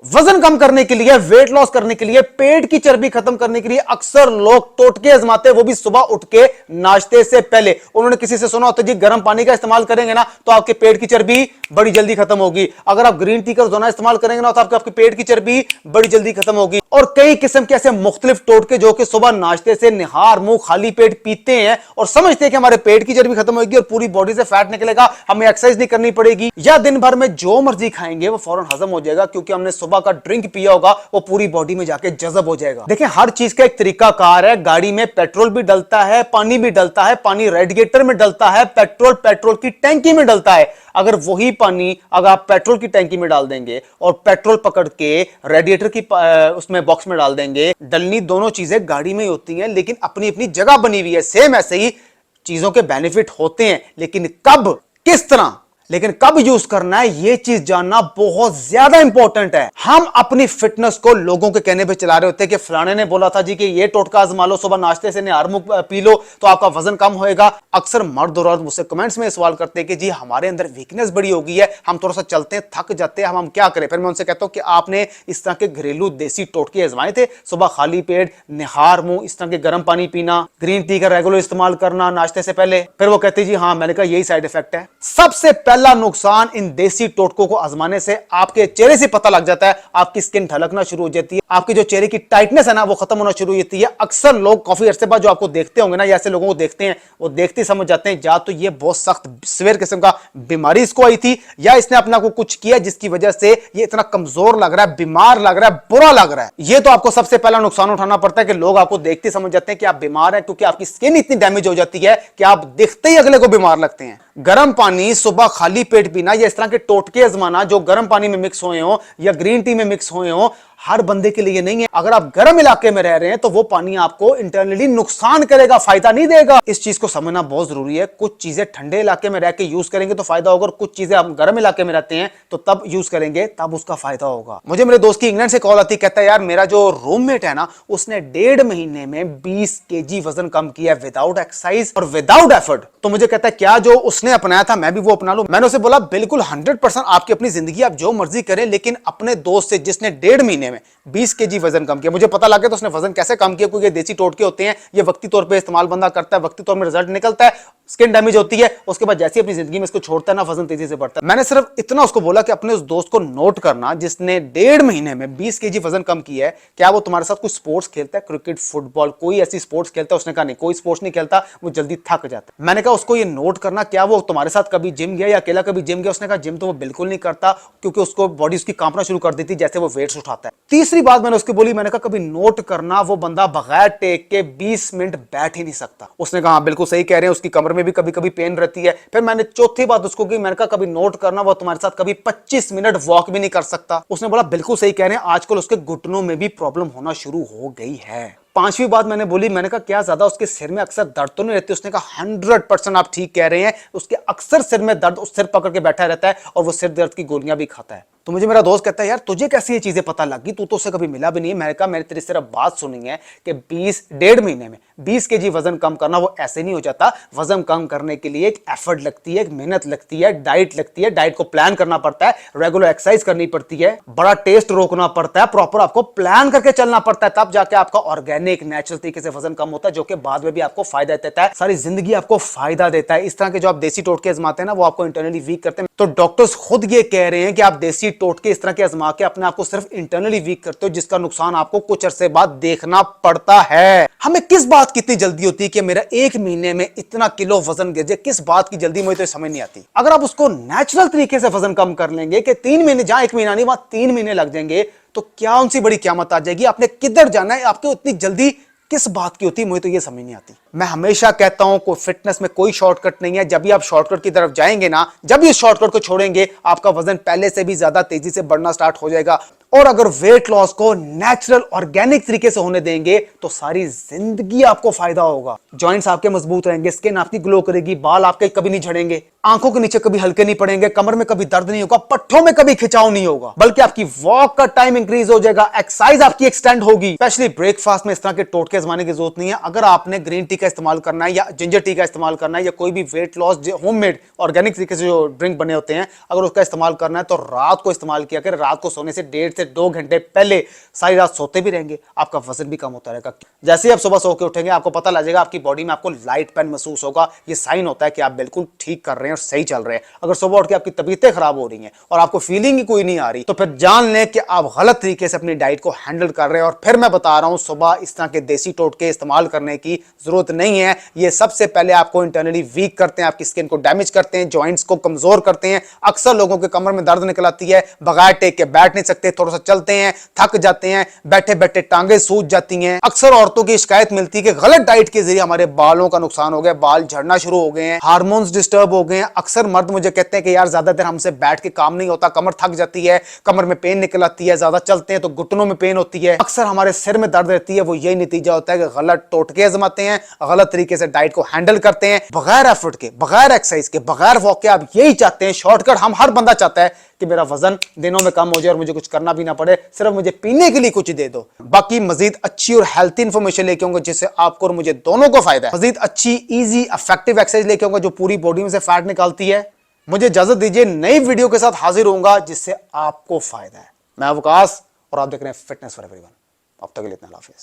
वजन कम करने के लिए, वेट लॉस करने के लिए, पेट की चर्बी खत्म करने के लिए अक्सर लोग टोटके आजमाते हैं, वो भी सुबह उठ के नाश्ते से पहले। उन्होंने किसी से सुना होता है जी गर्म पानी का इस्तेमाल करेंगे ना तो आपके पेट की चर्बी बड़ी जल्दी खत्म होगी। अगर आप ग्रीन टी का रोजाना इस्तेमाल करेंगे ना तो आपके पेट की चर्बी बड़ी जल्दी खत्म होगी। और कई किस्म के ऐसे मुख्तलिफ टोटके जो कि सुबह नाश्ते से निहार मुंह खाली पेट पीते हैं और समझते हैं कि हमारे पेट की चर्बी खत्म होगी और पूरी बॉडी से फैट निकलेगा, हमें एक्सरसाइज नहीं करनी पड़ेगी, या दिन भर में जो मर्जी खाएंगे वो फौरन हजम हो जाएगा क्योंकि हमने सुबह का ड्रिंक पिया होगा, वो पूरी बॉडी में जाके जज़ब हो जाएगा। देखिए हर चीज का एक तरीका कार है। गाड़ी में पेट्रोल भी डलता है, पानी भी डलता है, पानी रेडिएटर में डलता है, पेट्रोल पेट्रोल की टैंकी में डलता है। अगर वही पानी अगर आप पेट्रोल की टैंकी में डाल देंगे और पेट्रोल पकड़ के रेडिएटर की उसमें बॉक्स में डाल देंगे, डलनी दोनों चीजें गाड़ी में ही होती हैं लेकिन अपनी अपनी जगह बनी हुई है। सेम ऐसे ही चीजों के बेनिफिट होते हैं लेकिन कब, किस तरह, लेकिन कब यूज करना है ये चीज जानना बहुत ज्यादा इंपॉर्टेंट है। हम अपनी फिटनेस को लोगों के कहने पे चला रहे होते हैं कि फलाने ने बोला था जी कि ये टोटका आजमा लो, सुबह नाश्ते से निहार मुंह पी लो तो आपका वजन कम होएगा। अक्सर मर्द और औरत मुझसे कमेंट्स में सवाल करते हैं कि जी हमारे अंदर वीकनेस बड़ी हो गई है, हम थोड़ा सा चलते हैं थक जाते हैं, हम क्या करें। फिर मैं उनसे कहता हूं कि आपने इस तरह के घरेलू देसी टोटके आजमाए थे, सुबह खाली पेट निहार मुंह, इस तरह के गर्म पानी पीना, ग्रीन टी का रेगुलर इस्तेमाल करना नाश्ते से पहले। फिर वो कहते जी हाँ, मैंने कहा यही साइड इफेक्ट है। सबसे पहला नुकसान इन देसी टोटकों को आजमाने से आपके चेहरे से पता लग जाता है, आपकी स्किन ढलकना शुरू हो जाती है, आपकी जो चेहरे की टाइटनेस है ना वो खत्म होना शुरू हो जाती है। अक्सर लोग काफी अरसे बाद जो आपको देखते होंगे ना, या ऐसे लोगों को देखते हैं, वो देखते ही समझ जाते हैं या तो ये बहुत सख्त सीवियर किस्म का बीमारी इसको आई थी या इसने अपना को कुछ किया जिसकी वजह से ये इतना कमजोर लग रहा है, बीमार लग रहा है, बुरा लग रहा है। ये तो आपको सबसे पहला नुकसान उठाना पड़ता है कि लोग आपको देखते समझ जाते हैं कि आप बीमार हैं क्योंकि आपकी स्किन इतनी डैमेज हो जाती है कि आप देखते ही अगले को बीमार लगते हैं। गर्म पानी सुबह खाली पेट पीना या इस तरह के टोटके आजमाना जो गर्म पानी में मिक्स हुए हो या ग्रीन टी में मिक्स हुए हो, हर बंदे के लिए नहीं है। अगर आप गर्म इलाके में रह रहे हैं तो वो पानी आपको इंटरनली नुकसान करेगा, फायदा नहीं देगा। इस चीज को समझना बहुत जरूरी है। कुछ चीजें ठंडे इलाके में रह के यूज करेंगे तो फायदा होगा और कुछ चीजें आप गर्म इलाके में रहते हैं तो तब यूज करेंगे तब उसका फायदा होगा। मुझे मेरे दोस्त की इंग्लैंड से कॉल आती, कहता है यार मेरा जो रूममेट है ना उसने 1.5 महीने में 20 kg वजन कम किया विदाउट एक्सरसाइज और विदाउट एफर्ट। तो मुझे कहता है क्या जो उसने अपनाया था मैं भी वो अपना लूं। मैंने उसे बोला बिल्कुल 100% आपकी अपनी जिंदगी, आप जो मर्जी करें, लेकिन अपने दोस्त से जिसने 1.5 महीने में 20 kg वजन कम किया, मुझे पता लगा तो उसने वजन कैसे कम किया, क्योंकि देसी टोटके होते हैं, ये वक्ती तौर पे इस्तेमाल बंदा करता है, वक्ती तौर में रिजल्ट निकलता है, स्किन डैमेज होती है, उसके बाद जैसे अपनी जिंदगी में इसको छोड़ता है ना वजन तेजी से बढ़ता है। मैंने सिर्फ इतना उसको बोला कि अपने उस दोस्त को नोट करना जिसने 1.5 महीने में 20 kg वजन कम किया है, क्या वो तुम्हारे साथ कोई स्पोर्ट्स खेलता है, क्रिकेट, फुटबॉल, कोई ऐसी स्पोर्ट्स खेलता है? उसने कहा नहीं, कोई स्पोर्ट्स नहीं खेलता, वो जल्दी थक जाता है। मैंने कहा उसको ये नोट करना, क्या वो तुम्हारे साथ कभी जिम गया या अकेला कभी जिम गया? उसने कहा जिम तो वो बिल्कुल नहीं करता क्योंकि उसको बॉडी उसकी कांपना शुरू कर देती जैसे वो वेट्स उठाता है। तीसरी बात मैंने उसको बोली, मैंने कहा कभी नोट करना वो बंदा बगैर टेक के 20 मिनट बैठ ही नहीं सकता। उसने कहा बिल्कुल सही कह रहे हैं, उसकी कमर में भी कभी कभी पेन रहती है। फिर मैंने चौथी बात उसको की, मैंने कहा कभी नोट करना वो तुम्हारे साथ कभी 25 मिनट वॉक भी नहीं कर सकता। उसने बोला बिल्कुल सही कह रहे हैं, आजकल उसके घुटनों में भी प्रॉब्लम होना शुरू हो गई है। पांचवी बात मैंने बोली, मैंने कहा क्या ज्यादा उसके सिर में अक्सर दर्द तो नहीं रहती? उसने कहा 100% आप ठीक कह रहे हैं, उसके अक्सर सिर में दर्द, उस सिर पकड़ के बैठा रहता है और वो सिर दर्द की गोलियां भी खाता है। तो मुझे मेरा दोस्त कहता है यार तुझे कैसे ये चीजें पता लगी, तू तो उससे कभी मिला भी नहीं है। मैंने कहा मैंने तेरी सिर्फ बात सुनी है कि 1.5 महीने में 20 kg वजन कम करना वो ऐसे नहीं हो जाता। वजन कम करने के लिए एक एफर्ट लगती है, एक मेहनत लगती है, डाइट लगती है, डाइट को प्लान करना पड़ता है, रेगुलर एक्सरसाइज करनी पड़ती है, बड़ा टेस्ट रोकना पड़ता है, प्रॉपर आपको प्लान करके चलना पड़ता है, तब जाके आपका ऑर्गेनिक नेचुरल तरीके से वजन कम होता है, जो कि बाद में भी आपको फायदा देता है, सारी जिंदगी आपको फायदा देता है। इस तरह के जो आप देसी टोटके आजमाते हैं ना वो आपको इंटरनली वीक करते हैं। तो डॉक्टर्स खुद ये कह रहे हैं कि आप देसी टोटके इस तरह के आजमा के अपने आप को सिर्फ इंटरनली वीक करते हो, जिसका नुकसान आपको कुछ अरसे बाद देखना पड़ता है। हमें किस बात की इतनी जल्दी होती है कि मेरा 1 महीने में इतना किलो वजन गिर जाए? किस बात की जल्दी, मुझे तो समझ नहीं आती। अगर आप उसको नेचुरल तरीके से वजन कम कर लेंगे कि 3 महीने, जहां 1 महीना नहीं वहां 3 महीने लग जाएंगे, तो क्या उनसी बड़ी क़यामत आ जाएगी? आपने किधर जाना है? आपको इतनी जल्दी किस बात की होती है? मुझे तो ये समझ नहीं आती। मैं हमेशा कहता हूं कोई फिटनेस में कोई शॉर्टकट नहीं है। जब भी आप शॉर्टकट की तरफ जाएंगे ना, जब भी इस शॉर्टकट को छोड़ेंगे, आपका वजन पहले से भी ज्यादा तेजी से बढ़ना स्टार्ट हो जाएगा। और अगर वेट लॉस को नेचुरल ऑर्गेनिक तरीके से होने देंगे तो सारी जिंदगी आपको फायदा होगा। जॉइंट्स आपके मजबूत रहेंगे, स्किन आपकी ग्लो करेगी, बाल आपके कभी नहीं झड़ेंगे, आंखों के नीचे कभी हल्के नहीं पड़ेंगे, कमर में कभी दर्द नहीं होगा, पट्टों में कभी खिंचाव नहीं होगा, बल्कि आपकी वॉक का टाइम इंक्रीज हो जाएगा, एक्सरसाइज आपकी एक्सटेंड होगी। स्पेशली ब्रेकफास्ट में इस तरह के टोटके आजमाने की जरूरत नहीं है। अगर आपने ग्रीन टी का इस्तेमाल करना है या जिंजर टी का इस्तेमाल करना है या कोई भी वेट लॉस होममेड ऑर्गेनिक तरीके से जो ड्रिंक बने होते हैं, अगर उसका इस्तेमाल करना है तो रात को इस्तेमाल किया करें। रात को सोने से 1.5 से 2 घंटे पहले सारी रात सोते भी रहेंगे, आपका वजन भी कम होता रहेगा। जैसे ही आप सुबह सो के उठेंगे आपको पता लग जाएगा, आपकी बॉडी में आपको लाइट पेन महसूस होगा। ये साइन होता है कि आप बिल्कुल ठीक कर रहे हैं और सही चल रहे हैं। अगर सुबह उठ के आपकी तबीयतें खराब हो रही हैं और आपको फीलिंग ही कोई नहीं आ रही, तो फिर जान लें कि आप गलत तरीके से अपनी डाइट को हैंडल कर रहे हैं। और फिर मैं बता रहा हूं, सुबह इस तरह के देसी टोटके इस्तेमाल करने की जरूरत नहीं है। ये सबसे पहले आपको इंटरनली वीक करते हैं, आपकी स्किन को डैमेज करते हैं, जॉइंट्स को कमजोर करते हैं। अक्सर लोगों के कमर में दर्द निकल आती है, बगैर टेक के बैठ नहीं सकते, थोड़ा सा चलते हैं थक जाते हैं, बैठे बैठे टांगे सूज जाती हैं। अक्सर औरतों की शिकायत मिलती है कि गलत डाइट के जरिए हमारे बालों का नुकसान हो गया, बाल झड़ना शुरू हो गए हैं, हार्मोन्स डिस्टर्ब हो गए हैं। अक्सर मर्द मुझे कहते हैं कि यार ज्यादा देर हमसे बैठ के काम नहीं होता, कमर थक जाती है, कमर में पेन निकल आती है, ज्यादा चलते हैं तो घुटनों में पेन होती है, अक्सर हमारे सिर में दर्द रहती है। वो यही नतीजा होता है कि गलत टोटके आजमाते हैं, गलत तरीके से डाइट को हैंडल करते हैं, बगैर एफर्ट के, बगैर एक्सरसाइज के, बगैर वॉक के। आप यही चाहते हैं शॉर्टकट। हर बंदा चाहता है कि मेरा वजन दिनों में कम हो जाए और मुझे कुछ करना भी ना पड़े, सिर्फ मुझे पीने के लिए कुछ दे दो। बाकी मजीद अच्छी और हेल्थी इंफॉर्मेशन लेके आऊंगा जिससे आपको और मुझे दोनों को फायदा है। मजीद अच्छी, इजी, इफेक्टिव एक्सरसाइज लेके आऊंगा जो पूरी बॉडी में से फैट निकालती है। मुझे इजाजत दीजिए, नई वीडियो के साथ हाजिर होऊंगा जिससे आपको फायदा है। मैं अवकाश और आप देख रहे हैं फिटनेस फॉर एवरीवन। अब तक के लिए इतना, हाफिज।